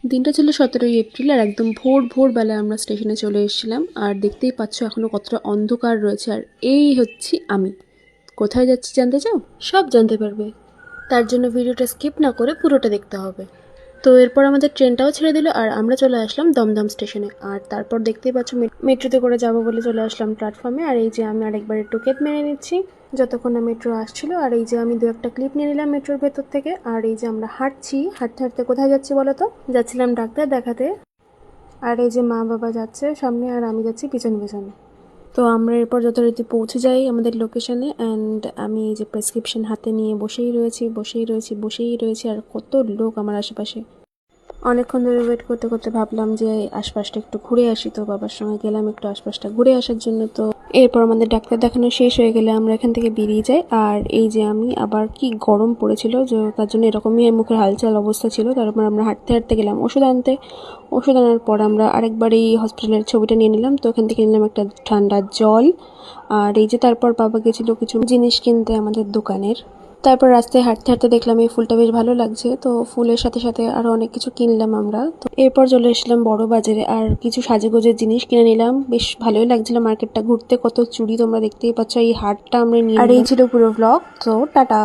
দিনটা ছিল 17ই এপ্রিল আর একদম ভোর ভোর বেলায় আমরা স্টেশনে চলে এসেছিলাম। আর দেখতেই পাচ্ছ এখনো কতটা অন্ধকার রয়েছে। আর এই হচ্ছি আমি। কোথায় যাচ্ছি জানতে চাও? সব জানতে পারবে। তার জন্য ভিডিওটা স্কিপ না করে পুরোটা দেখতে হবে। তো এরপর আমাদের ট্রেনটাও ছেড়ে দিল আর আমরা চলে আসলাম দমদম স্টেশনে। আর তারপর দেখতেই পাচ্ছ মেট্রোতে করে যাবো বলে চলে আসলাম প্ল্যাটফর্মে। আর এই যে আমি আরেকবার একটু কেট মেরে নিচ্ছি যতক্ষণ না মেট্রো আসছিল। আর এই যে আমি দু একটা ক্লিপ নিয়ে নিলাম মেট্রোর ভেতর থেকে। আর এই যে আমরা হাঁটছি, হাঁটতে হাঁটতে কোথায় যাচ্ছি বলো তো? যাচ্ছিলাম ডাক্তার দেখাতে। আর এই যে মা বাবা যাচ্ছে সামনে আর আমি যাচ্ছি পিছন পিছন। তো আমরা এরপর যথারীতি পৌঁছে যাই আমাদের লোকেশনে। অ্যান্ড আমি এই যে প্রেসক্রিপশন হাতে নিয়ে বসেই রয়েছি আর কত লোক আমার আশেপাশে। অনেকক্ষণ ধরে ওয়েট করতে করতে ভাবলাম যে আশপাশটা একটু ঘুরে আসি। তো বাবার সঙ্গে গেলাম একটু আশপাশটা ঘুরে আসার জন্য। তো এরপর আমাদের ডাক্তার দেখানো শেষ হয়ে গেলে আমরা এখান থেকে বেরিয়ে যাই। আর এই যে আমি আবার কি গরম পড়েছিল যে তার জন্য এরকমই মুখের হালচাল অবস্থা ছিল। তারপর আমরা হাঁটতে হাঁটতে গেলাম ওষুধ আনতে। ওষুধ আনার পর আমরা আরেকবার এই হসপিটালের ছবিটা নিয়ে নিলাম। তো এখান থেকে নিলাম একটা ঠান্ডা জল। আর এই যে তারপর বাবা গেছিলো কিছু জিনিস কিনতে আমাদের দোকানের। তারপর রাস্তায় হাঁটতে হাঁটতে দেখলাম এই ফুলটা বেশ ভালো লাগছে। তো ফুলের সাথে সাথে আরো অনেক কিছু কিনলাম আমরা। তো এরপর চলে এসেছিলাম বড় বাজারে আর কিছু সাজেগোজের জিনিস কিনে নিলাম। বেশ ভালোই লাগছিল মার্কেটটা ঘুরতে। কত চুড়ি তোমরা দেখতেই পাচ্ছ। এই হাটটা আমরা নিয়ে আর এই ছিল পুরো ব্লগ। তো টাটা।